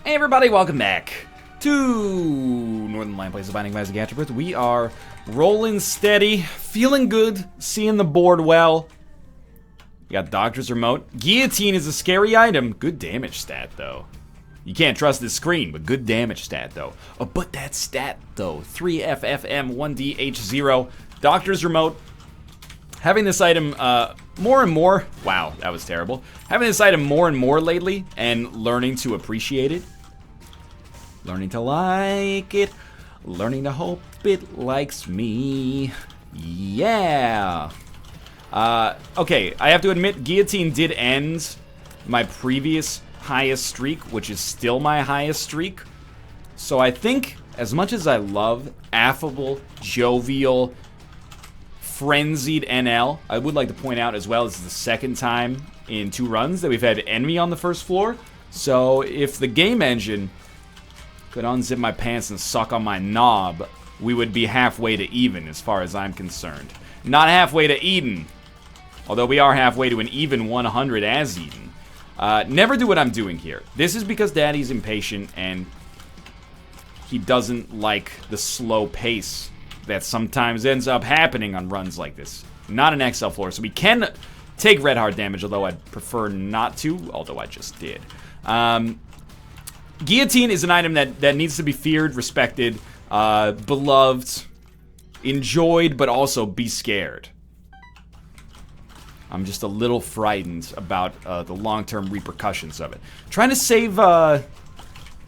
Hey everybody, welcome back to Northern Lion Plays the Binding of Isaac Afterbirth. We are rolling steady, feeling good, seeing the board well. We got Doctor's Remote. Guillotine is a scary item. Good damage stat, though. You can't trust this screen, but good damage stat, though. Oh, but that stat, though. 3FFM, 1DH0. Doctor's Remote. Having this item more and more... Wow, that was terrible. Having this item more and more lately and learning to appreciate it. Learning to like it. Learning to hope it likes me. Yeah. Okay, I have to admit, Guillotine did end my previous highest streak, which is still my highest streak. So I think, as much as I love affable, jovial, frenzied NL, I would like to point out as well, this is the second time in 2 runs that we've had enemy on the first floor. So if the game engine could unzip my pants and suck on my knob, we would be halfway to even as far as I'm concerned. Not halfway to Eden, although we are halfway to an even 100 as Eden. Never do what I'm doing here. This is because Daddy's impatient and he doesn't like the slow pace that sometimes ends up happening on runs like this. Not an XL floor, so we can take red hard damage, although I'd prefer not to, although I just did. Guillotine is an item that needs to be feared, respected, beloved, enjoyed, but also be scared. I'm just a little frightened about the long-term repercussions of it. Trying to save, well,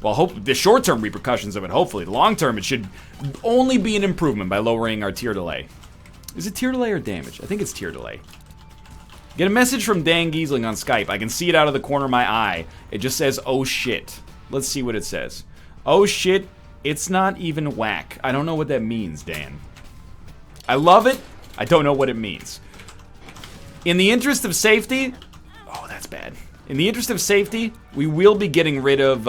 hope the short-term repercussions of it, hopefully. The long-term, it should only be an improvement by lowering our tier delay. Is it tier delay or damage? I think it's tier delay. Get a message from Dan Giesling on Skype. I can see it out of the corner of my eye. It just says, oh shit. Let's see what it says. Oh shit, it's not even whack. I don't know what that means, Dan. I love it. I don't know what it means. In the interest of safety... Oh, that's bad. In the interest of safety, we will be getting rid of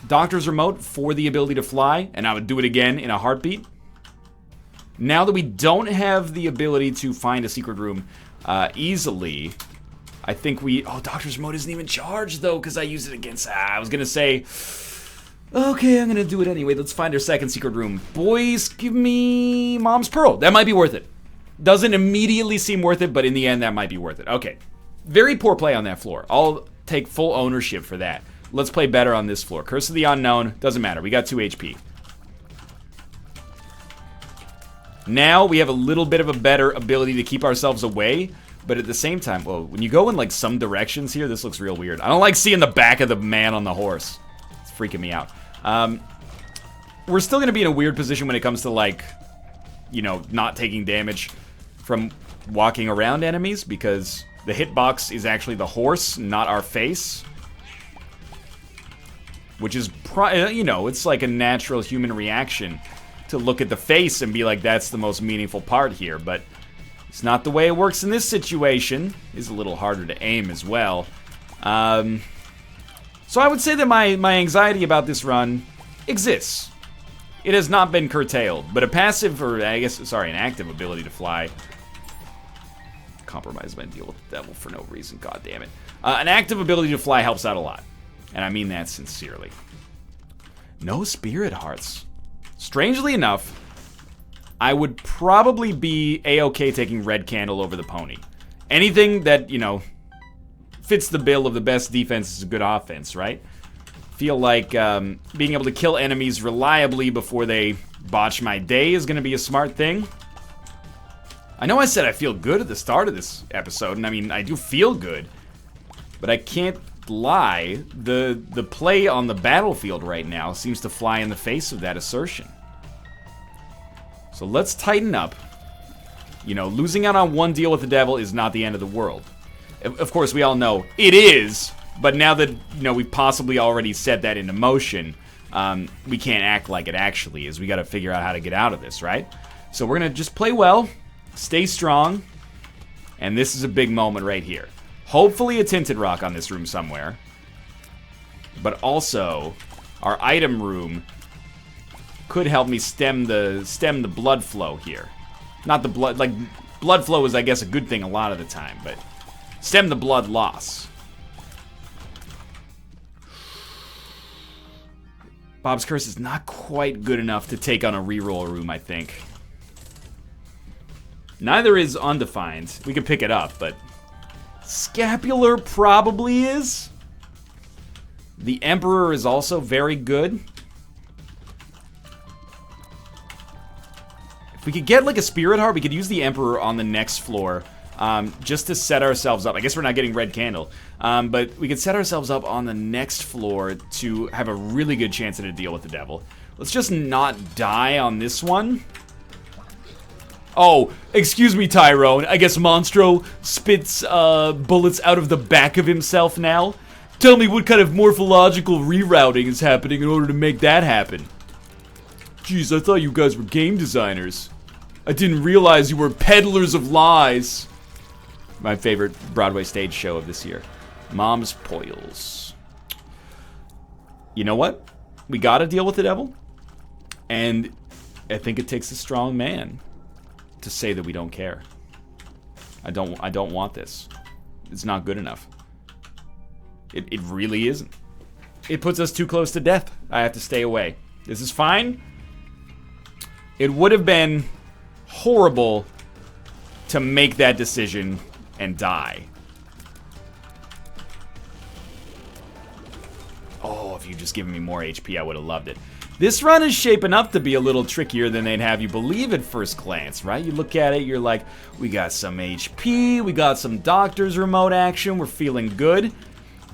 Doctor's Remote for the ability to fly, and I would do it again in a heartbeat. Now that we don't have the ability to find a secret room easily... I think we... Oh, Doctor's Remote isn't even charged, though, because I used it against... I was going to say... Okay, I'm going to do it anyway. Let's find our second secret room. Boys, give me Mom's Pearl. That might be worth it. Doesn't immediately seem worth it, but in the end, that might be worth it. Okay. Very poor play on that floor. I'll take full ownership for that. Let's play better on this floor. Curse of the Unknown. Doesn't matter. We got 2 HP. Now, we have a little bit of a better ability to keep ourselves away. But at the same time, well, when you go in like some directions here, this looks real weird. I don't like seeing the back of the man on the horse. It's freaking me out. We're still going to be in a weird position when it comes to like, you know, not taking damage from walking around enemies because the hitbox is actually the horse, not our face. Which is, you know, it's like a natural human reaction to look at the face and be like, that's the most meaningful part here, but... It's not the way it works in this situation. It's a little harder to aim as well. So I would say that my anxiety about this run exists. It has not been curtailed, but a passive, or I guess, sorry, an active ability to fly. Compromise my deal with the devil for no reason, god damn it. An active ability to fly helps out a lot. And I mean that sincerely. No spirit hearts. Strangely enough, I would probably be a-okay taking red candle over the pony. Anything that, you know, fits the bill of the best defense is a good offense, right? Feel like being able to kill enemies reliably before they botch my day is going to be a smart thing. I know I said I feel good at the start of this episode, and I mean, I do feel good. But I can't lie, the play on the battlefield right now seems to fly in the face of that assertion. So let's tighten up. You know, losing out on one deal with the devil is not the end of the world. Of course, we all know it is, but now that, you know, we've possibly already set that into motion, we can't act like it actually is. We gotta figure out how to get out of this, right? So we're gonna just play well, stay strong, and this is a big moment right here. Hopefully a tinted rock on this room somewhere, but also our item room could help me stem the blood flow here. Not the blood, like, blood flow is, I guess, a good thing a lot of the time, but stem the blood loss. Bob's Curse is not quite good enough to take on a reroll room, I think. Neither is Undefined. We could pick it up, but Scapular probably is. The Emperor is also very good. If we could get like a Spirit Heart, we could use the Emperor on the next floor. Just to set ourselves up. I guess we're not getting Red Candle. But we could set ourselves up on the next floor to have a really good chance at a deal with the devil. Let's just not die on this one. Oh, excuse me, Tyrone. I guess Monstro spits bullets out of the back of himself now. Tell me what kind of morphological rerouting is happening in order to make that happen. Jeez, I thought you guys were game designers. I didn't realize you were peddlers of lies. My favorite Broadway stage show of this year. Mom's Poils. You know what? We gotta deal with the devil. And I think it takes a strong man to say that we don't care. I don't want this. It's not good enough. It really isn't. It puts us too close to death. I have to stay away. This is fine. It would have been horrible to make that decision and die. Oh, if you'd just given me more HP, I would have loved it. This run is shaping up to be a little trickier than they'd have you believe at first glance, right? You look at it, you're like, we got some HP, we got some doctor's remote action, we're feeling good.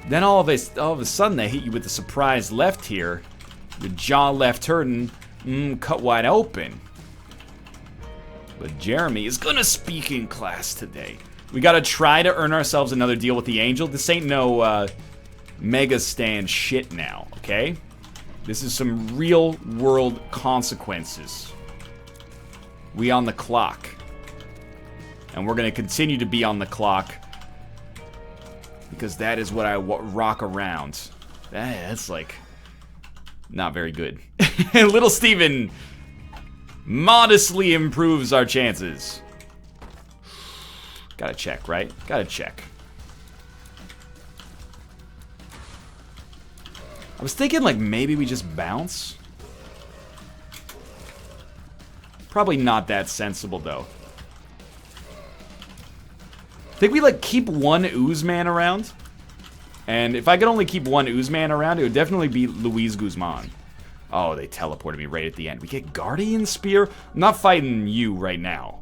Then all of a sudden they hit you with the surprise left here. The jaw left hurting, cut wide open. But Jeremy is gonna speak in class today. We gotta try to earn ourselves another deal with the Angel. This ain't no Mega Stand shit now, okay? This is some real world consequences. We on the clock. And we're gonna continue to be on the clock. Because that is what I rock around. That's like not very good. Little Steven modestly improves our chances. Gotta check, right? Gotta check. I was thinking like maybe we just bounce. Probably not that sensible though. I think we like keep one Oozman around. And if I could only keep one Oozman around, it would definitely be Luis Guzman. Oh, they teleported me right at the end. We get Guardian Spear? I'm not fighting you right now.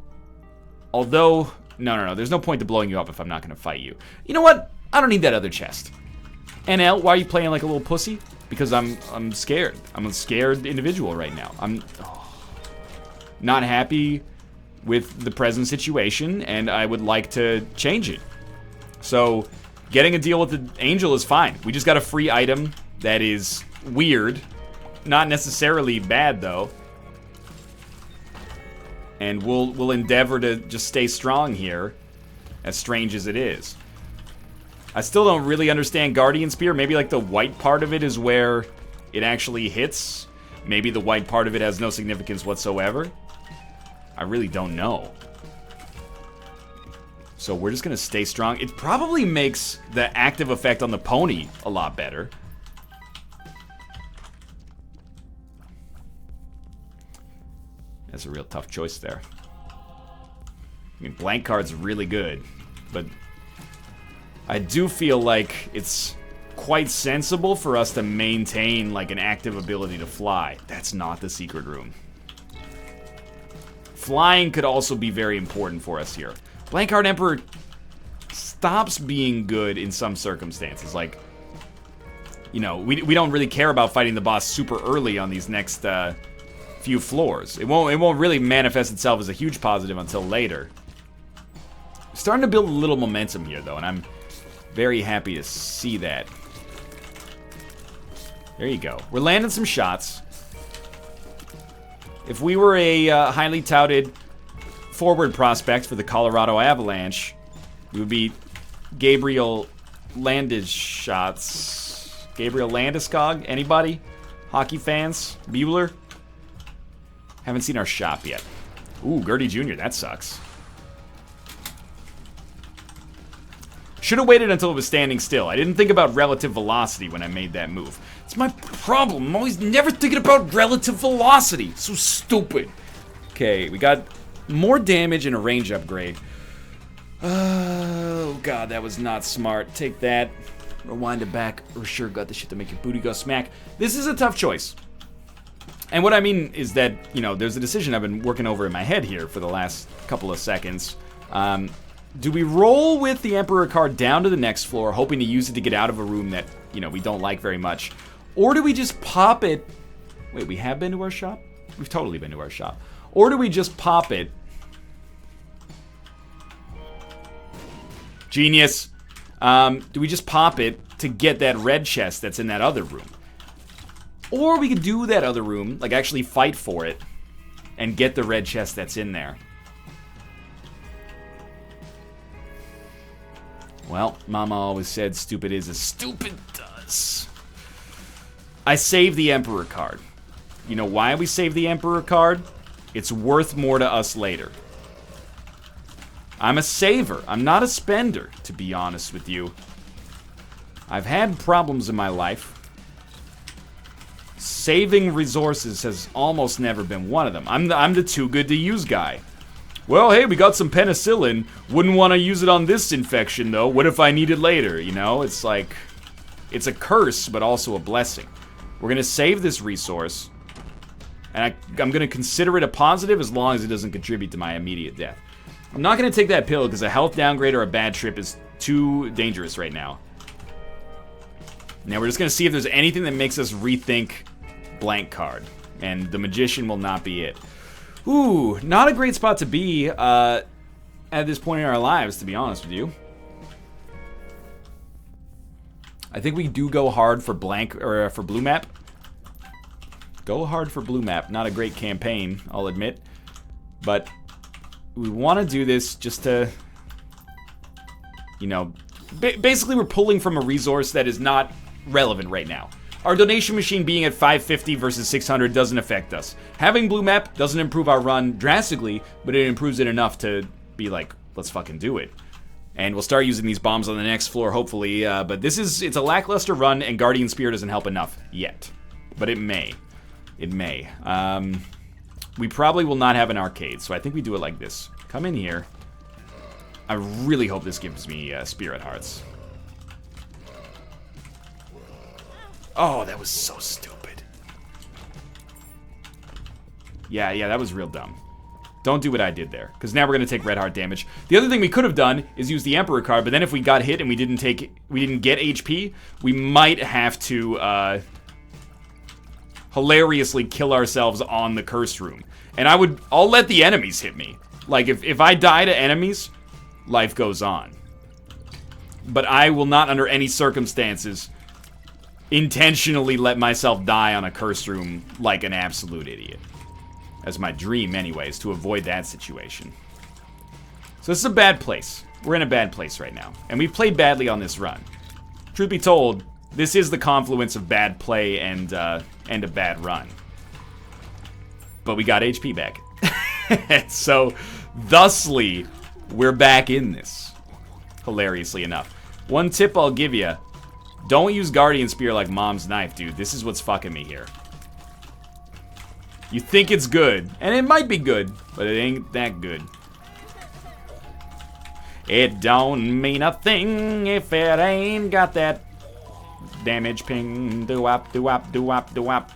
Although, no. There's no point to blowing you up if I'm not going to fight you. You know what? I don't need that other chest. NL, why are you playing like a little pussy? Because I'm scared. I'm a scared individual right now. I'm not happy with the present situation, and I would like to change it. So, getting a deal with the Angel is fine. We just got a free item that is weird. Not necessarily bad, though. And we'll endeavor to just stay strong here, as strange as it is. I still don't really understand Guardian Spear. Maybe like the white part of it is where it actually hits. Maybe the white part of it has no significance whatsoever. I really don't know. So we're just gonna stay strong. It probably makes the active effect on the pony a lot better. That's a real tough choice there. I mean, blank card's really good, but I do feel like it's quite sensible for us to maintain like an active ability to fly. That's not the secret room. Flying could also be very important for us here. Blank Card Emperor stops being good in some circumstances. Like, you know, we don't really care about fighting the boss super early on these next few floors. It won't really manifest itself as a huge positive until later. Starting to build a little momentum here, though, and I'm very happy to see that. There you go. We're landing some shots. If we were a highly touted forward prospect for the Colorado Avalanche, we would be Gabriel Landeskog. Gabriel Landeskog? Anybody? Hockey fans? Bueller? Haven't seen our shop yet. Ooh, Gertie Jr., that sucks. should have waited until it was standing still. I didn't think about relative velocity when I made that move. It's my problem. I'm always never thinking about relative velocity. So stupid. Okay, we got more damage and a range upgrade. Oh, God, that was not smart. Take that. Rewind it back. Or sure, got the shit to make your booty go smack. This is a tough choice. And what I mean is that, you know, there's a decision I've been working over in my head here for the last couple of seconds. Do we roll with the Emperor card down to the next floor, hoping to use it to get out of a room that, you know, we don't like very much? Or do we just pop it? Wait, we have been to our shop? We've totally been to our shop. Or do we just pop it? Genius. Do we just pop it to get that red chest that's in that other room? Or we could do that other room, like actually fight for it, and get the red chest that's in there. Well, Mama always said stupid is as stupid does. I saved the Emperor card. You know why we saved the Emperor card? It's worth more to us later. I'm a saver. I'm not a spender, to be honest with you. I've had problems in my life. Saving resources has almost never been one of them. I'm the too good to use guy. Well, hey, we got some penicillin. Wouldn't want to use it on this infection, though. What if I need it later? You know, it's like, it's a curse, but also a blessing. We're going to save this resource, and I'm going to consider it a positive as long as it doesn't contribute to my immediate death. I'm not going to take that pill because a health downgrade or a bad trip is too dangerous right now. Now, we're just going to see if there's anything that makes us rethink blank card, and the Magician will not be it. Ooh, not a great spot to be at this point in our lives, to be honest with you. I think we do go hard for blank, or for blue map. Go hard for blue map. Not a great campaign, I'll admit. But we want to do this just to, you know, basically we're pulling from a resource that is not relevant right now. Our donation machine being at 550 versus 600 doesn't affect us. Having blue map doesn't improve our run drastically, but it improves it enough to be like, let's fucking do it. And we'll start using these bombs on the next floor, hopefully. But it's a lackluster run, and Guardian Spear doesn't help enough yet. But it may. It may. We probably will not have an arcade, so I think we do it like this. Come in here. I really hope this gives me Spirit Hearts. Oh, that was so stupid. Yeah, that was real dumb. Don't do what I did there, because now we're going to take red heart damage. The other thing we could have done is use the Emperor card, but then if we got hit and we didn't get HP, we might have to hilariously kill ourselves on the cursed room. And I'll let the enemies hit me. Like, if I die to enemies, life goes on. But I will not, under any circumstances, intentionally let myself die on a cursed room like an absolute idiot. That's my dream, anyways, to avoid that situation. So this is a bad place. We're in a bad place right now. And we've played badly on this run. Truth be told, this is the confluence of bad play and a bad run. But we got HP back. So, thusly, we're back in this. Hilariously enough. One tip I'll give you. Don't use Guardian Spear like Mom's knife, dude. This is what's fucking me here. You think it's good, and it might be good, but it ain't that good. It don't mean a thing if it ain't got that damage ping. Do-wop, do-wop, do-wop, do-wop.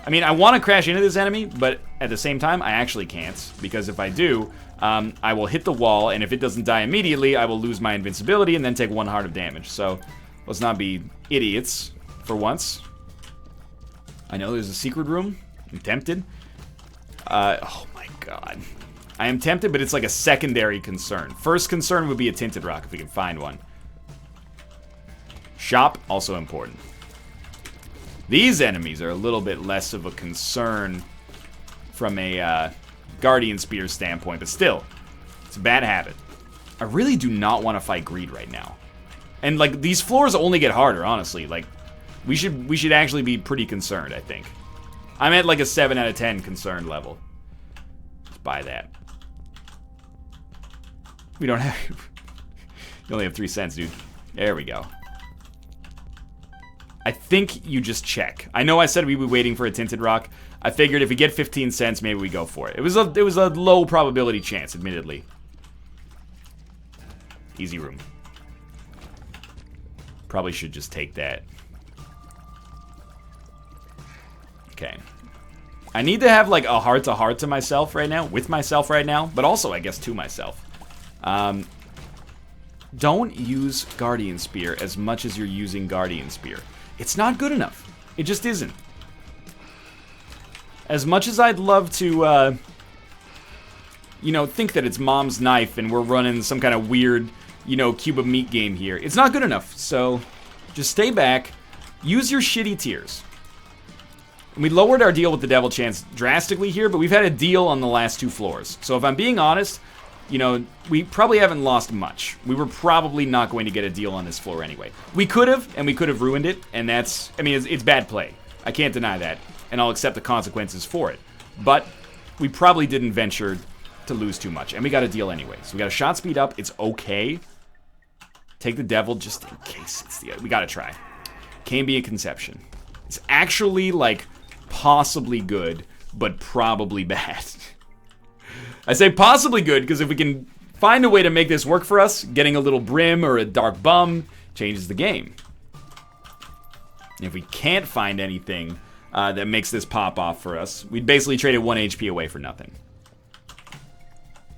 I mean, I want to crash into this enemy, but at the same time, I actually can't. Because if I do, I will hit the wall, and if it doesn't die immediately, I will lose my invincibility and then take 1 heart of damage. So, let's not be idiots for once. I know there's a secret room. I'm tempted. Oh my god. I am tempted, but it's like a secondary concern. First concern would be a tinted rock if we can find one. Shop, also important. These enemies are a little bit less of a concern from a Guardian Spear standpoint, but still, it's a bad habit. I really do not want to fight greed right now. And like, these floors only get harder, honestly. Like, we should actually be pretty concerned, I think. I'm at like a 7 out of 10 concerned level. Let's buy that. We don't have... You only have 3 cents, dude. There we go. I think you just check. I know I said we'd be waiting for a tinted rock. I figured if we get 15 cents, maybe we go for it. It was a low probability chance, admittedly. Easy room. Probably should just take that. Okay. I need to have like a heart-to-heart to myself right now, with myself right now, but also, I guess, to myself. Don't use Guardian Spear as much as you're using Guardian Spear. It's not good enough. It just isn't. As much as I'd love to, you know, think that it's mom's knife and we're running some kind of weird, you know, cube of meat game here, it's not good enough. So just stay back. Use your shitty tiers. And we lowered our deal with the Devil Chance drastically here, but we've had a deal on the last 2 floors. So if I'm being honest, you know, we probably haven't lost much. We were probably not going to get a deal on this floor anyway. We could have, and we could have ruined it, and that's, I mean, it's bad play. I can't deny that, and I'll accept the consequences for it. But we probably didn't venture to lose too much, and we got a deal anyway. So we got a shot speed up. It's okay. Take the Devil just in case it's the... We gotta try. Cambion Conception. It's actually, like, possibly good, but probably bad. I say possibly good because if we can find a way to make this work for us, getting a little Brim or a Dark Bum changes the game. And if we can't find anything that makes this pop off for us, we'd basically traded 1 HP away for nothing.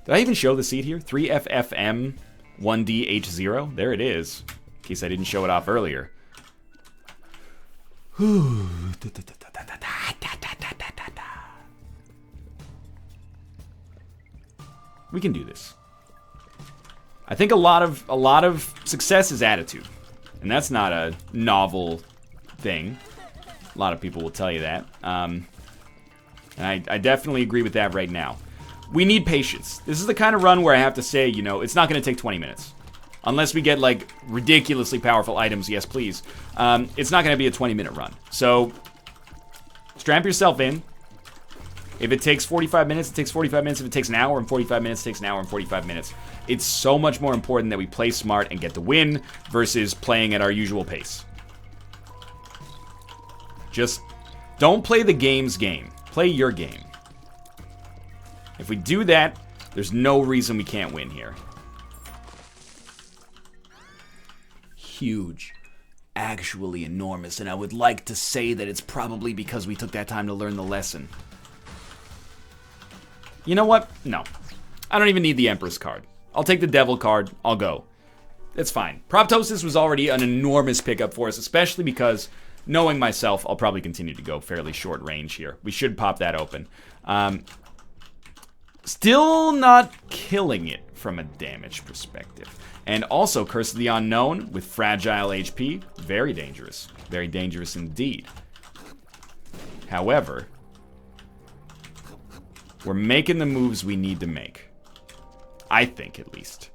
Did I even show the seed here? 3FFM 1DH0? There it is. In case I didn't show it off earlier. We can do this. I think a lot of success is attitude. And that's not a novel thing. A lot of people will tell you that. And I definitely agree with that right now. We need patience. This is the kind of run where I have to say, you know, it's not going to take 20 minutes. Unless we get, like, ridiculously powerful items, yes please. It's not going to be a 20-minute run. So, strap yourself in. If it takes 45 minutes, it takes 45 minutes. If it takes an hour and 45 minutes, it takes an hour and 45 minutes. It's so much more important that we play smart and get the win versus playing at our usual pace. Just don't play the game's game. Play your game. If we do that, there's no reason we can't win here. Huge. Actually enormous. And I would like to say that it's probably because we took that time to learn the lesson. You know what? No. I don't even need the Empress card. I'll take the Devil card. I'll go. That's fine. Proptosis was already an enormous pickup for us, especially because, knowing myself, I'll probably continue to go fairly short range here. We should pop that open. Still not killing it from a damage perspective. And also, Curse of the Unknown with fragile HP. Very dangerous. Very dangerous indeed. However, we're making the moves we need to make. I think, at least.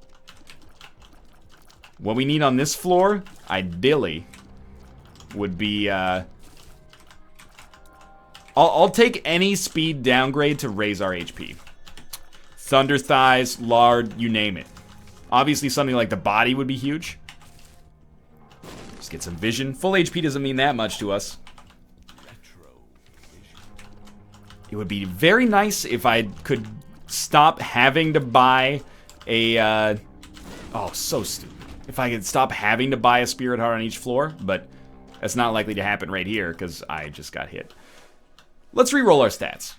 What we need on this floor, ideally, would be, I'll take any speed downgrade to raise our HP. Thunder Thighs, Lard, you name it. Obviously, something like the body would be huge. Just get some vision. Full HP doesn't mean that much to us. It would be very nice if I could stop having to buy a, oh, so stupid. If I could stop having to buy a Spirit Heart on each floor, but that's not likely to happen right here because I just got hit. Let's re-roll our stats.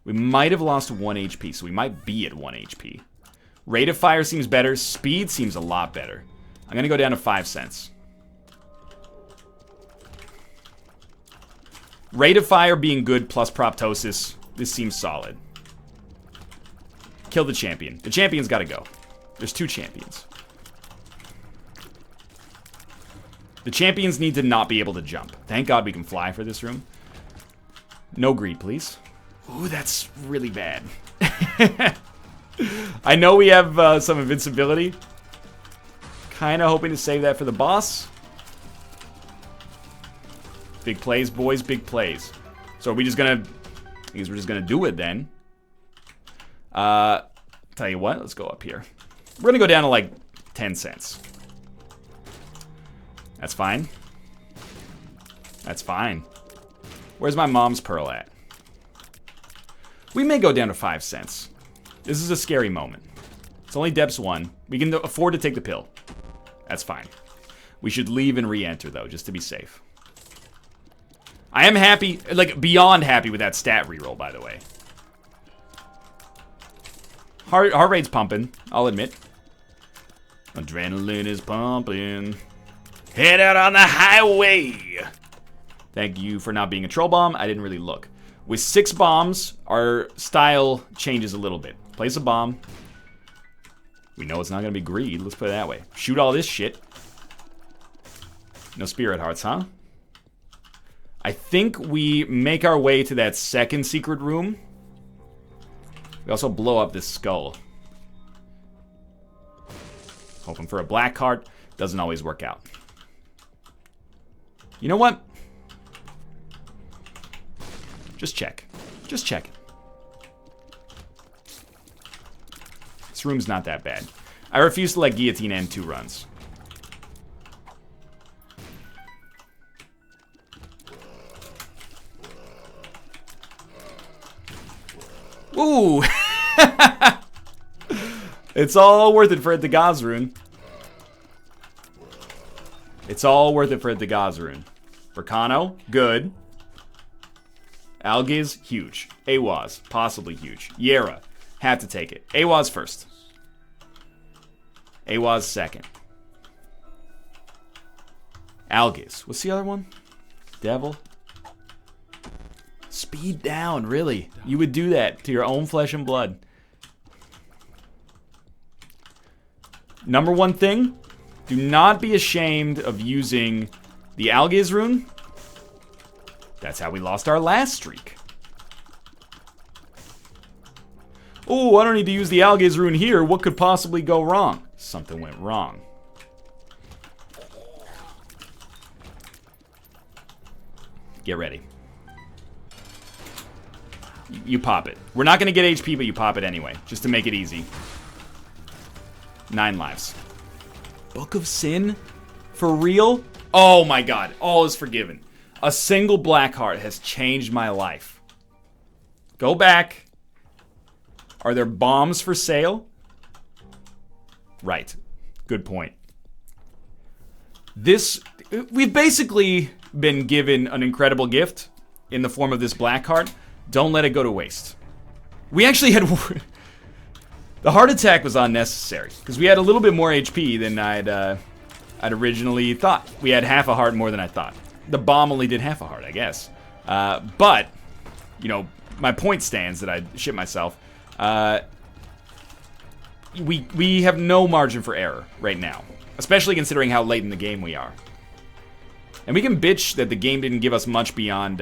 We might have lost 1 HP, so we might be at 1 HP. Rate of fire seems better. Speed seems a lot better. I'm going to go down to 5 cents. Rate of fire being good plus proptosis. This seems solid. Kill the champion. The champion's got to go. There's 2 champions. The champions need to not be able to jump. Thank God we can fly for this room. No greed, please. Ooh, that's really bad. I know we have some invincibility. Kind of hoping to save that for the boss. Big plays, boys, big plays. So are we just gonna... I guess we're just gonna do it then. Tell you what, let's go up here. We're gonna go down to like 10 cents. That's fine. That's fine. Where's my mom's pearl at? We may go down to 5 cents. This is a scary moment. It's only Depths 1. We can afford to take the pill. That's fine. We should leave and re-enter, though, just to be safe. I am happy, like, beyond happy with that stat reroll, by the way. Heart rate's pumping, I'll admit. Adrenaline is pumping. Head out on the highway! Thank you for not being a troll bomb. I didn't really look. With 6 bombs, our style changes a little bit. Place a bomb. We know it's not going to be greed. Let's put it that way. Shoot all this shit. No spirit hearts, huh? I think we make our way to that second secret room. We also blow up this skull. Hoping for a black card. Doesn't always work out. You know what? Just check. Just check. This room's not that bad. I refuse to let Guillotine end 2 runs. Ooh! It's all worth it for it to Gazrune. It's all worth it for it to Gazrune. For Kano, good. Algiz, huge. Awaz, possibly huge. Yera, had to take it. Awaz first. Awaz second. Algiz. What's the other one? Devil? Speed down, really. You would do that to your own flesh and blood. Number one thing, do not be ashamed of using the Algiz rune. That's how we lost our last streak. Oh, I don't need to use the Algiz rune here. What could possibly go wrong? Something went wrong. Get ready. You pop it. We're not going to get HP, but you pop it anyway, just to make it easy. 9 lives. Book of Sin? For real? Oh my god, all is forgiven. A single black heart has changed my life. Go back. Are there bombs for sale? Right. Good point. We've basically been given an incredible gift in the form of this black heart. Don't let it go to waste. We actually had... The heart attack was unnecessary, because we had a little bit more HP than I'd originally thought. We had half a heart more than I thought. The bomb only did half a heart, I guess. But, you know, my point stands that I shit myself. We have no margin for error right now, especially considering how late in the game we are. And we can bitch that the game didn't give us much beyond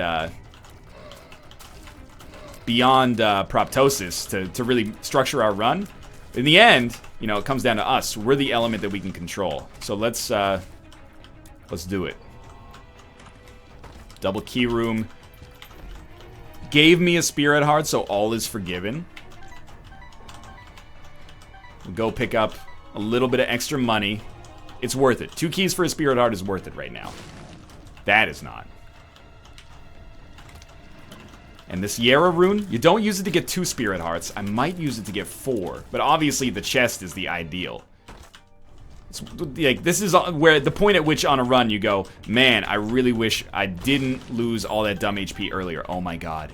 proptosis to really structure our run. In the end, you know, it comes down to us. We're the element that we can control. So let's do it. Double key room. Gave me a spirit heart, so all is forgiven. We'll go pick up a little bit of extra money. It's worth it. 2 keys for a spirit heart is worth it right now. That is not. And this Yera rune, you don't use it to get 2 spirit hearts. I might use it to get 4, but obviously the chest is the ideal. It's like, this is where the point at which on a run you go, man, I really wish I didn't lose all that dumb HP earlier. Oh my god.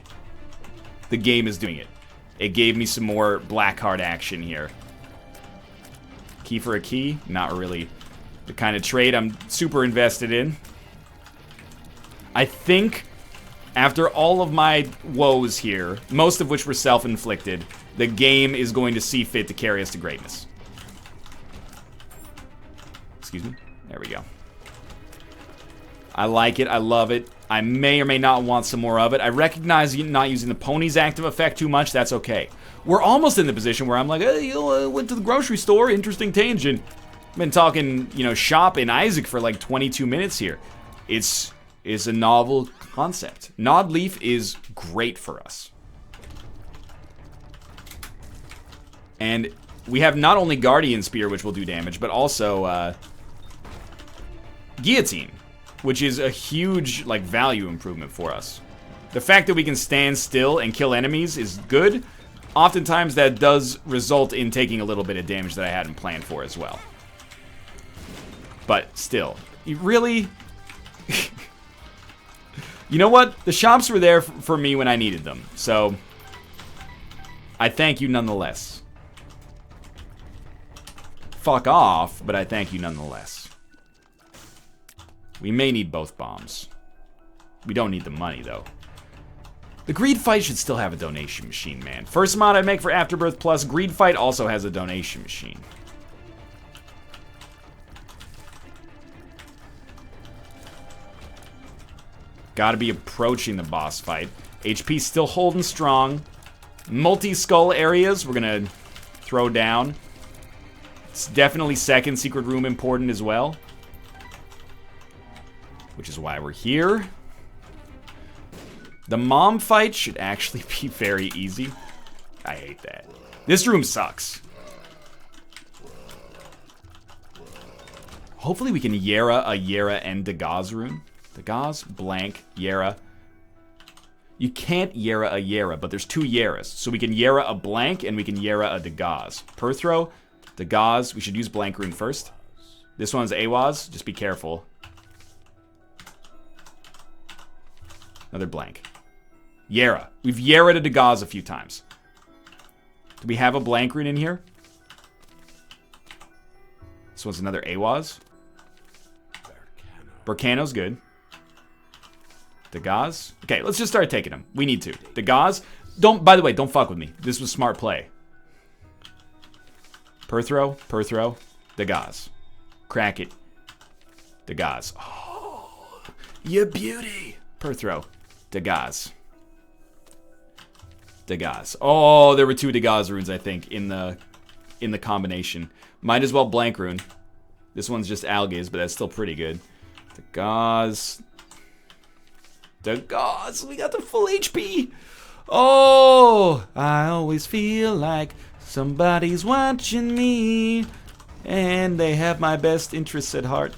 The game is doing it. It gave me some more black heart action here. Key for a key? Not really the kind of trade I'm super invested in. I think after all of my woes here, most of which were self-inflicted, the game is going to see fit to carry us to greatness. Excuse me? There we go. I like it. I love it. I may or may not want some more of it. I recognize not using the pony's active effect too much. That's okay. We're almost in the position where I'm like, hey, I went to the grocery store. Interesting tangent. Been talking, you know, shop in Isaac for like 22 minutes here. It's a novel concept. Nod Leaf is great for us. And we have not only Guardian Spear, which will do damage, but also Guillotine, which is a huge like value improvement for us. The fact that we can stand still and kill enemies is good. Oftentimes that does result in taking a little bit of damage that I hadn't planned for as well. But still, you really... You know what? The shops were there for me when I needed them, so I thank you nonetheless. Fuck off, but I thank you nonetheless. We may need both bombs. We don't need the money, though. The Greed Fight should still have a donation machine, man. First mod I make for Afterbirth Plus, Greed Fight also has a donation machine. Gotta be approaching the boss fight. HP still holding strong. Multi-skull areas we're gonna throw down. It's definitely second secret room important as well. Which is why we're here. The mom fight should actually be very easy. I hate that. This room sucks. Hopefully we can Yera a Yera and Dagaz rune. Dagaz, blank, Yera. You can't Yera a Yera, but there's two Yeras. So we can Yera a blank and we can Yera a Dagaz. Perthro, Dagaz, we should use blank rune first. This one's Awaz, just be careful. Another blank. Yera. We've Yera'd a Dagaz a few times. Do we have a blank rune in here? This one's another Awaz. Burkano's good. Dagaz. Okay, let's just start taking them. We need to. Dagaz. By the way, don't fuck with me. This was smart play. Perthro, Dagaz. Crack it. Dagaz. Oh, you beauty. Perthro, Dagaz. Dagaz. Oh, there were two Dagaz runes, I think, in the combination. Might as well blank rune. This one's just Algaze, but that's still pretty good. Dagaz. Dagaz. We got the full HP. Oh, I always feel like somebody's watching me, and they have my best interests at heart.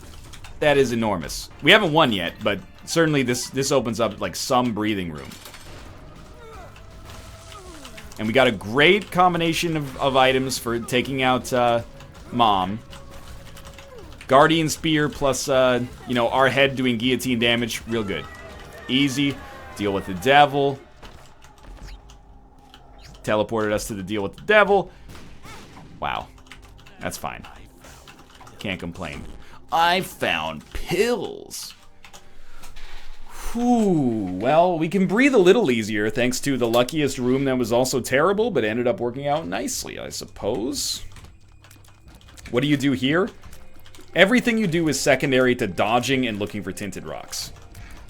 That is enormous. We haven't won yet, but certainly this opens up like some breathing room. And we got a great combination of items for taking out Mom. Guardian Spear plus, you know, our head doing guillotine damage. Real good. Easy. Deal with the devil. Teleported us to the deal with the devil. Wow. That's fine. Can't complain. I found pills. Whew. Well, we can breathe a little easier thanks to the luckiest room that was also terrible, but ended up working out nicely, I suppose. What do you do here? Everything you do is secondary to dodging and looking for tinted rocks.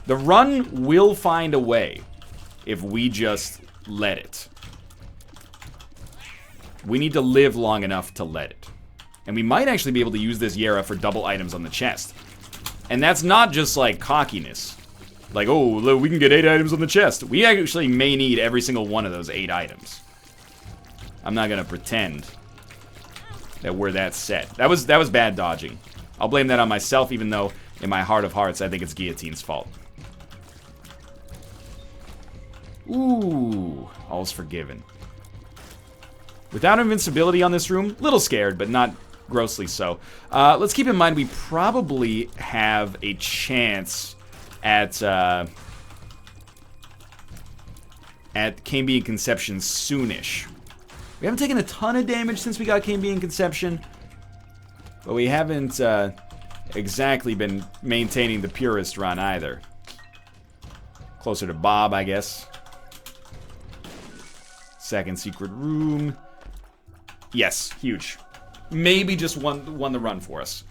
The run will find a way if we just let it. We need to live long enough to let it. And we might actually be able to use this Yera for double items on the chest. And that's not just like cockiness. Like, oh, look, we can get 8 items on the chest. We actually may need every single one of those 8 items. I'm not gonna pretend that we're that set. That was bad dodging. I'll blame that on myself, even though in my heart of hearts I think it's Guillotine's fault. Ooh, all's forgiven. Without invincibility on this room, little scared, but not grossly so. Let's keep in mind we probably have a chance at Cambion Conception soonish. We haven't taken a ton of damage since we got Cambion Conception, but we haven't exactly been maintaining the purest run either. Closer to Bob, I guess. Second secret room. Yes, huge. Maybe just won the run for us.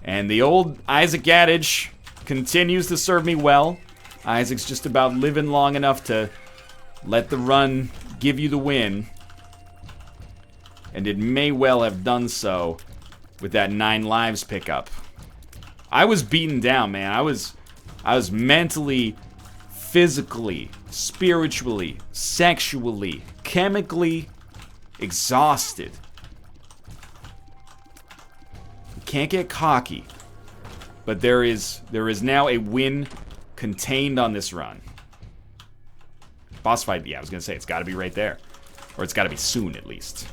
And the old Isaac adage continues to serve me well. Isaac's just about living long enough to let the run give you the win. And it may well have done so with that 9 lives pickup. I was beaten down, man. I was mentally, physically, spiritually, sexually, chemically exhausted can't get cocky. But there is now a win contained on this run. Boss fight, yeah, I was gonna say, it's gotta be right there. Or it's gotta be soon, at least.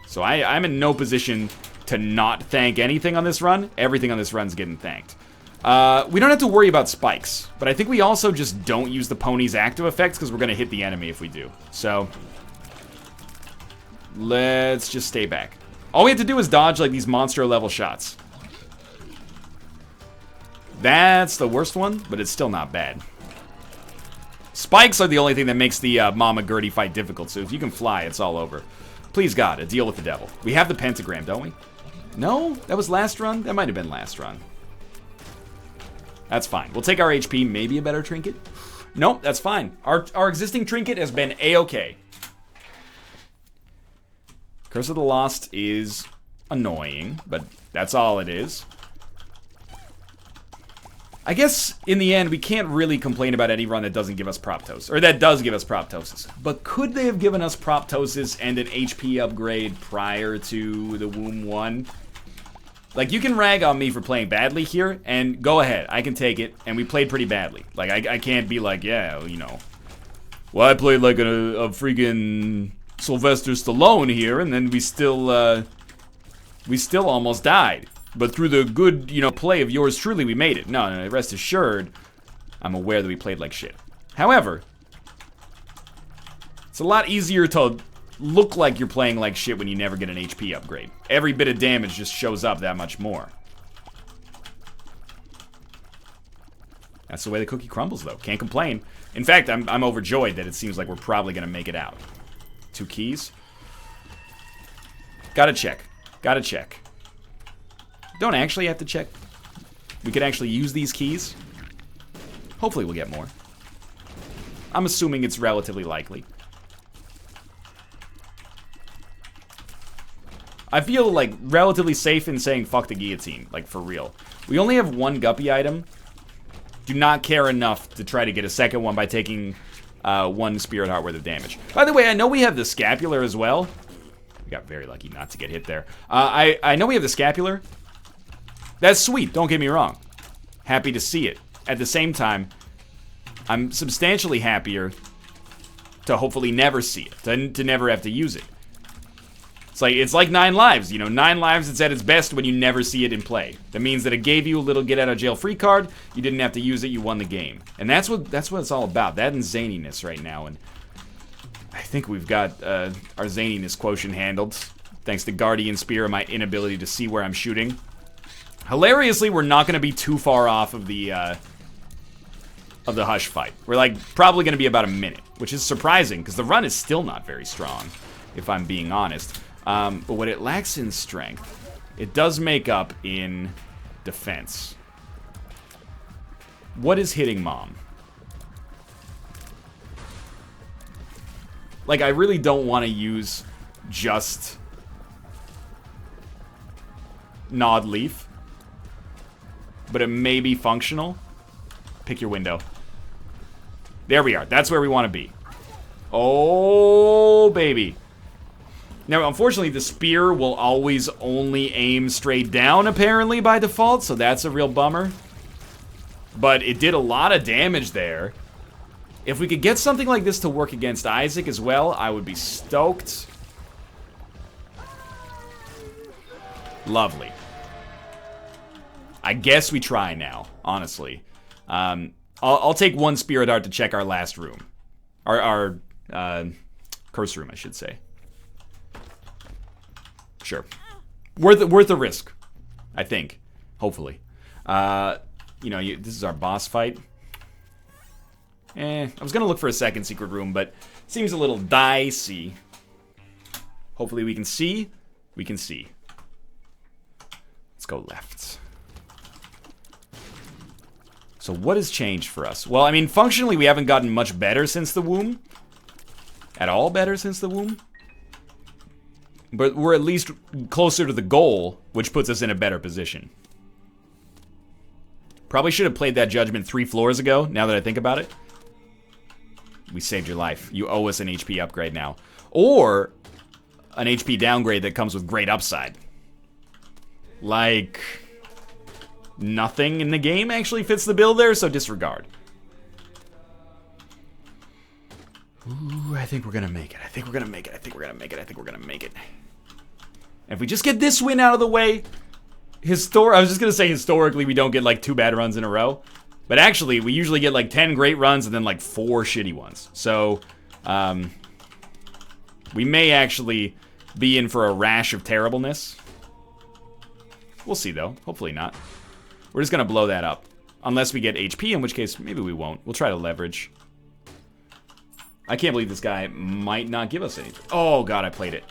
So I'm in no position to not thank anything on this run. Everything on this run's getting thanked. We don't have to worry about spikes, but I think we also just don't use the pony's active effects because we're gonna hit the enemy if we do. So, let's just stay back. All we have to do is dodge, like, these monster-level shots. That's the worst one, but it's still not bad. Spikes are the only thing that makes the Mama Gertie fight difficult, so if you can fly, it's all over. Please, God, a deal with the devil. We have the pentagram, don't we? No? That was last run? That might have been last run. That's fine. We'll take our HP, maybe a better trinket. Nope, that's fine. Our existing trinket has been A-okay. Curse of the Lost is annoying, but that's all it is. I guess, in the end, we can't really complain about any run that doesn't give us Proptosis. Or that does give us Proptosis. But could they have given us Proptosis and an HP upgrade prior to the Womb 1? Like, you can rag on me for playing badly here, and go ahead. I can take it, and we played pretty badly. Like, I can't be like, yeah, you know. Well, I played like a freaking Sylvester Stallone here, and then we still almost died. But through the good, you know, play of yours truly, we made it. No, rest assured, I'm aware that we played like shit. However, it's a lot easier to look like you're playing like shit when you never get an HP upgrade. Every bit of damage just shows up that much more. That's the way the cookie crumbles, though. Can't complain. In fact, I'm overjoyed that it seems like we're probably going to make it out. 2 keys. Gotta check. Gotta check. Don't actually have to check. We could actually use these keys. Hopefully we'll get more. I'm assuming it's relatively likely. I feel like relatively safe in saying fuck the guillotine, like for real. We only have 1 guppy item. Do not care enough to try to get a second one by taking 1 spirit heart worth of damage. By the way, I know we have the scapular as well. We got very lucky not to get hit there. I know we have the scapular. That's sweet, don't get me wrong. Happy to see it. At the same time, I'm substantially happier to hopefully never see it, to never have to use it. It's like 9 lives, you know, 9 lives it's at its best when you never see it in play. That means that it gave you a little get out of jail free card, you didn't have to use it, you won the game. And that's what it's all about, that and zaniness right now. And I think we've got our zaniness quotient handled, thanks to Guardian Spear and my inability to see where I'm shooting. Hilariously, we're not going to be too far off of the Hush fight. We're like probably going to be about a minute, which is surprising because the run is still not very strong, if I'm being honest. But what it lacks in strength, it does make up in defense. What is hitting Mom? Like, I really don't want to use just Gnawed Leaf. But it may be functional. Pick your window. There we are. That's where we want to be. Oh, baby. Now, unfortunately, the spear will always only aim straight down, apparently, by default. So that's a real bummer. But it did a lot of damage there. If we could get something like this to work against Isaac as well, I would be stoked. Lovely. I guess we try now, honestly. I'll take 1 spirit heart to check our last room. Our curse room, I should say. Sure. Worth the risk, I think. Hopefully. You know, this is our boss fight. I was gonna look for a second secret room, but it seems a little dicey. Hopefully we can see. We can see. Let's go left. So what has changed for us? Well, I mean, functionally, we haven't gotten much better since the womb. At all better since the womb. But we're at least closer to the goal, which puts us in a better position. Probably should have played that judgment 3 floors ago, now that I think about it. We saved your life. You owe us an HP upgrade now. Or an HP downgrade that comes with great upside. Like, nothing in the game actually fits the bill there, so disregard. Ooh, I think we're gonna make it. I think we're gonna make it. I think we're gonna make it. I think we're gonna make it. And if we just get this win out of the way, I was just gonna say historically we don't get like 2 bad runs in a row. But actually, we usually get like 10 great runs and then like 4 shitty ones. So, we may actually be in for a rash of terribleness. We'll see though. Hopefully not. We're just gonna blow that up. Unless we get HP, in which case maybe we won't. We'll try to leverage. I can't believe this guy might not give us anything. Oh god, I played it.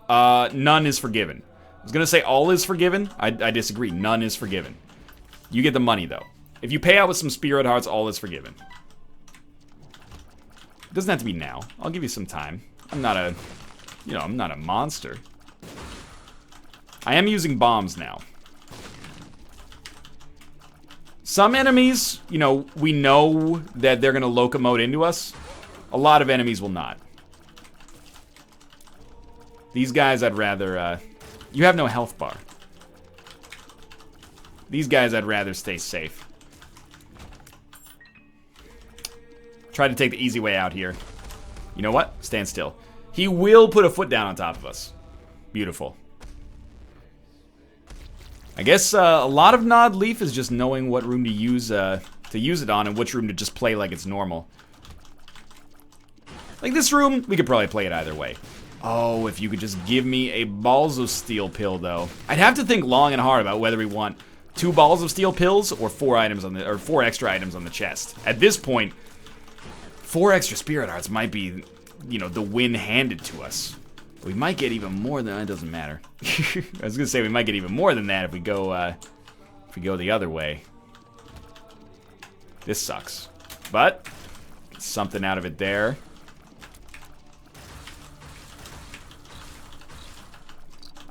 None is forgiven. I was gonna say all is forgiven. I disagree. None is forgiven. You get the money though. If you pay out with some spirit hearts, all is forgiven. It doesn't have to be now. I'll give you some time. I'm not a, I'm not a monster. I am using bombs now. Some enemies, we know that they're gonna locomote into us. A lot of enemies will not. These guys I'd rather, you have no health bar. These guys I'd rather stay safe. Try to take the easy way out here. You know what? Stand still. He will put a foot down on top of us. Beautiful. I guess a lot of Nod Leaf is just knowing what room to use it on and which room to just play like it's normal. Like this room, we could probably play it either way. Oh, if you could just give me a Balls of Steel pill, though. I'd have to think long and hard about whether we want 2 Balls of Steel pills or 4 extra items on the chest. At this point, 4 extra Spirit Hearts might be, the win handed to us. We might get even more than that. It doesn't matter. I was gonna say we might get even more than that if we go the other way. This sucks, but get something out of it there.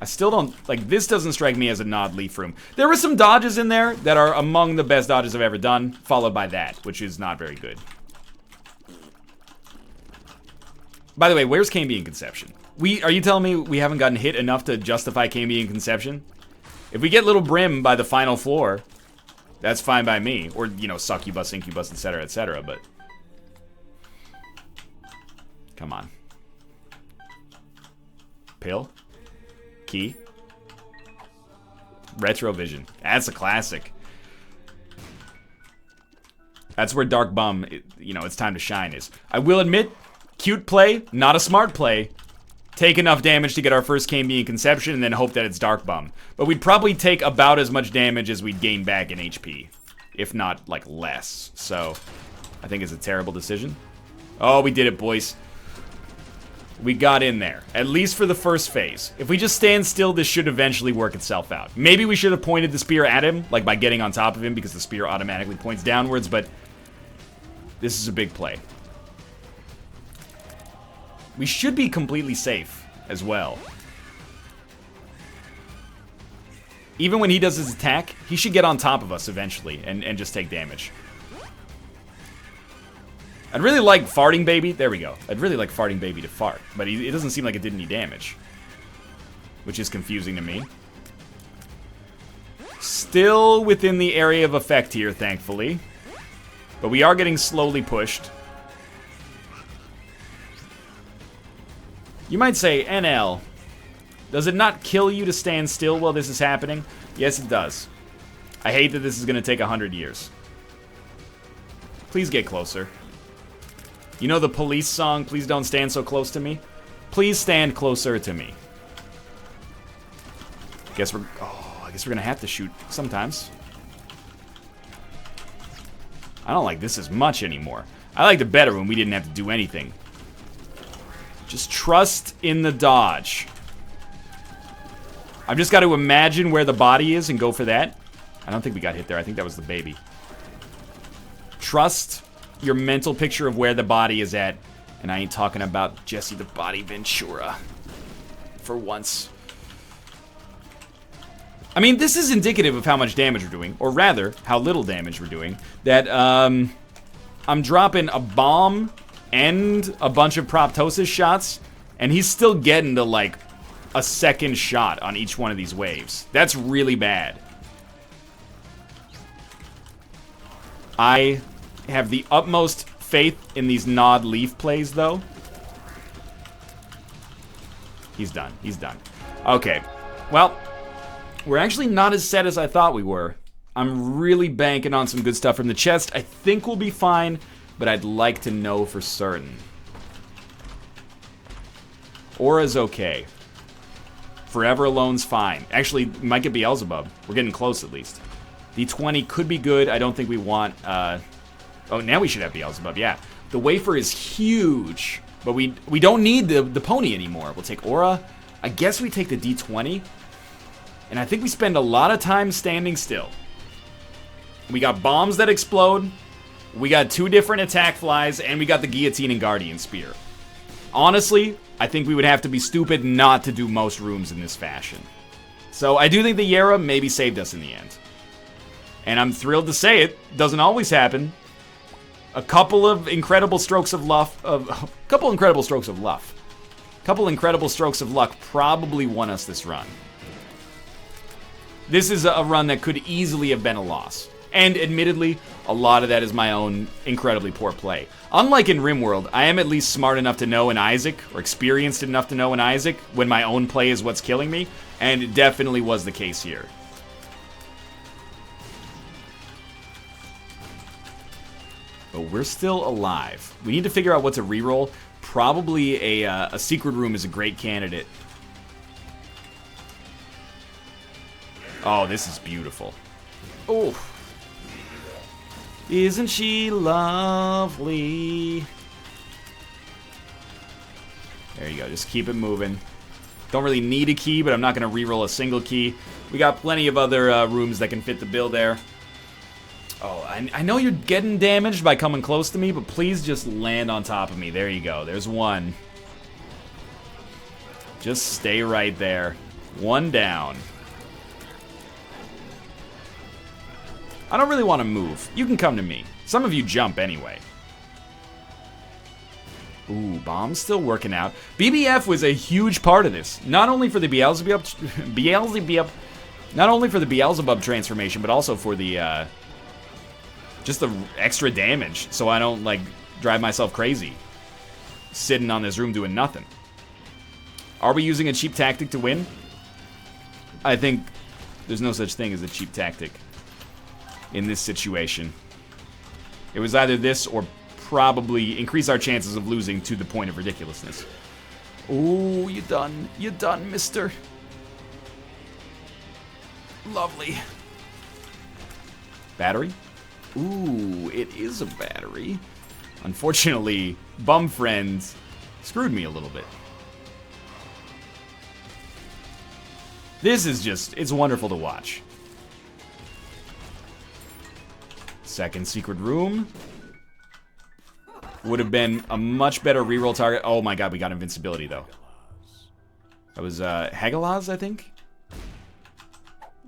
I still don't like this. Doesn't strike me as a Nod Leaf room. There were some dodges in there that are among the best dodges I've ever done, followed by that, which is not very good. By the way, where's Cambion Conception? Are you telling me we haven't gotten hit enough to justify Cambion Conception? If we get Little Brim by the final floor, that's fine by me. Or, Succubus, Incubus, etc., but... Come on. Pill? Key? Retrovision. That's a classic. That's where Dark Bum, it's time to shine is. I will admit, cute play, not a smart play. Take enough damage to get our first Cambion Conception and then hope that it's Dark Bum. But we'd probably take about as much damage as we'd gain back in HP. If not, like, less. So, I think it's a terrible decision. Oh, we did it, boys. We got in there. At least for the first phase. If we just stand still, this should eventually work itself out. Maybe we should have pointed the spear at him, like by getting on top of him, because the spear automatically points downwards, but this is a big play. We should be completely safe as well. Even when he does his attack, he should get on top of us eventually and just take damage. I'd really like Farting Baby. There we go. I'd really like Farting Baby to fart, but it doesn't seem like it did any damage, which is confusing to me. Still within the area of effect here, thankfully. But we are getting slowly pushed. You might say, NL, does it not kill you to stand still while this is happening? Yes, it does. I hate that this is going to take 100 years. Please get closer. You know the Police song, Please Don't Stand So Close to Me? Please stand closer to me. I guess we're going to have to shoot sometimes. I don't like this as much anymore. I liked it better when we didn't have to do anything. Just trust in the dodge. I've just got to imagine where the body is and go for that. I don't think we got hit there. I think that was the baby. Trust your mental picture of where the body is at. And I ain't talking about Jesse the Body Ventura. For once. I mean, this is indicative of how much damage we're doing. Or rather, how little damage we're doing. That, I'm dropping a bomb and a bunch of Proptosis shots, and he's still getting to, like, a second shot on each one of these waves. That's really bad. I have the utmost faith in these Nod Leaf plays, though. He's done. He's done. Okay. Well, we're actually not as set as I thought we were. I'm really banking on some good stuff from the chest. I think we'll be fine, but I'd like to know for certain. Aura's okay. Forever Alone's fine. Actually, might get Beelzebub. We're getting close, at least. D20 could be good. I don't think we want... Oh, now we should have Beelzebub, yeah. The wafer is huge, but we don't need the pony anymore. We'll take Aura. I guess we take the D20. And I think we spend a lot of time standing still. We got bombs that explode. We got 2 different attack flies, and we got the Guillotine and Guardian Spear. Honestly, I think we would have to be stupid not to do most rooms in this fashion. So I do think the Yara maybe saved us in the end. And I'm thrilled to say it. Doesn't always happen. A couple of incredible strokes of luck. Couple incredible strokes of luck probably won us this run. This is a run that could easily have been a loss. And admittedly, a lot of that is my own incredibly poor play. Unlike in RimWorld, I am at least smart enough to know an Isaac, or experienced enough to know an Isaac, when my own play is what's killing me, and it definitely was the case here. But we're still alive. We need to figure out what to reroll. Probably a secret room is a great candidate. Oh, this is beautiful. Oh. Isn't she lovely? There you go. Just keep it moving. Don't really need a key, but I'm not going to reroll a single key. We got plenty of other rooms that can fit the bill there. Oh, I know you're getting damaged by coming close to me, but please just land on top of me. There you go. There's one. Just stay right there. One down. I don't really want to move. You can come to me. Some of you jump anyway. Ooh, bomb's still working out. BBF was a huge part of this. Not only for the Beelzebub transformation, but also for the just the extra damage, so I don't like drive myself crazy sitting on this room doing nothing. Are we using a cheap tactic to win? I think there's no such thing as a cheap tactic in this situation. It was either this or probably increase our chances of losing to the point of ridiculousness. Ooh, you done. You done, mister. Lovely. Battery? Ooh, it is a battery. Unfortunately, Bum Friends screwed me a little bit. This is just, it's wonderful to watch. Second secret room. Would have been a much better reroll target. Oh my god, we got invincibility though. That was Hagalaz, I think.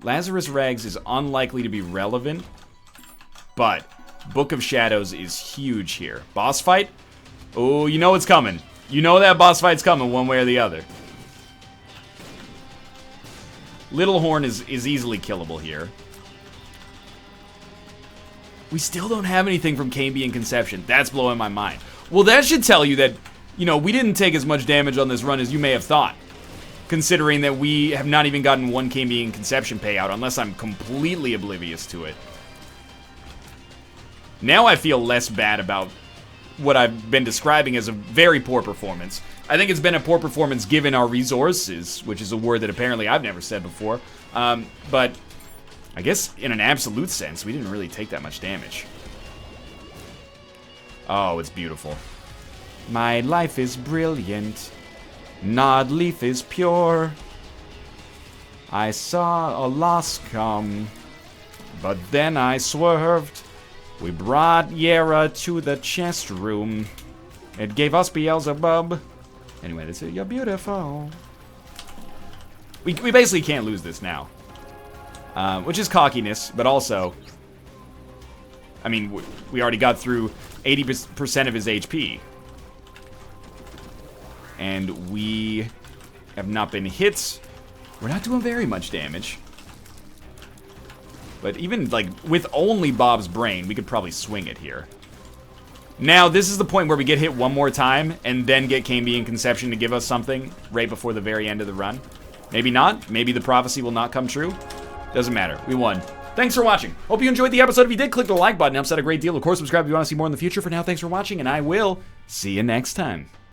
Lazarus Rags is unlikely to be relevant, but Book of Shadows is huge here. Boss fight? Oh, you know it's coming. You know that boss fight's coming one way or the other. Little Horn is easily killable here. We still don't have anything from Cambion Conception. That's blowing my mind. Well, that should tell you that, you know, we didn't take as much damage on this run as you may have thought. Considering that we have not even gotten one Cambion Conception payout, unless I'm completely oblivious to it. Now I feel less bad about what I've been describing as a very poor performance. I think it's been a poor performance given our resources, which is a word that apparently I've never said before. But I guess in an absolute sense, we didn't really take that much damage. Oh, it's beautiful. My life is brilliant. Nod Leaf is pure. I saw a loss come, but then I swerved. We brought Yara to the chest room. It gave us Beelzebub. Anyway, they say, you're beautiful. We basically can't lose this now. Which is cockiness, but also, I mean, we already got through 80% of his HP. And we have not been hit. We're not doing very much damage. But even, like, with only Bob's brain, we could probably swing it here. Now, this is the point where we get hit one more time, and then get Cambion Conception to give us something right before the very end of the run. Maybe not. Maybe the prophecy will not come true. Doesn't matter. We won. Thanks for watching. Hope you enjoyed the episode. If you did, click the like button. It helps out a great deal. Of course, subscribe if you want to see more in the future. For now, thanks for watching, and I will see you next time.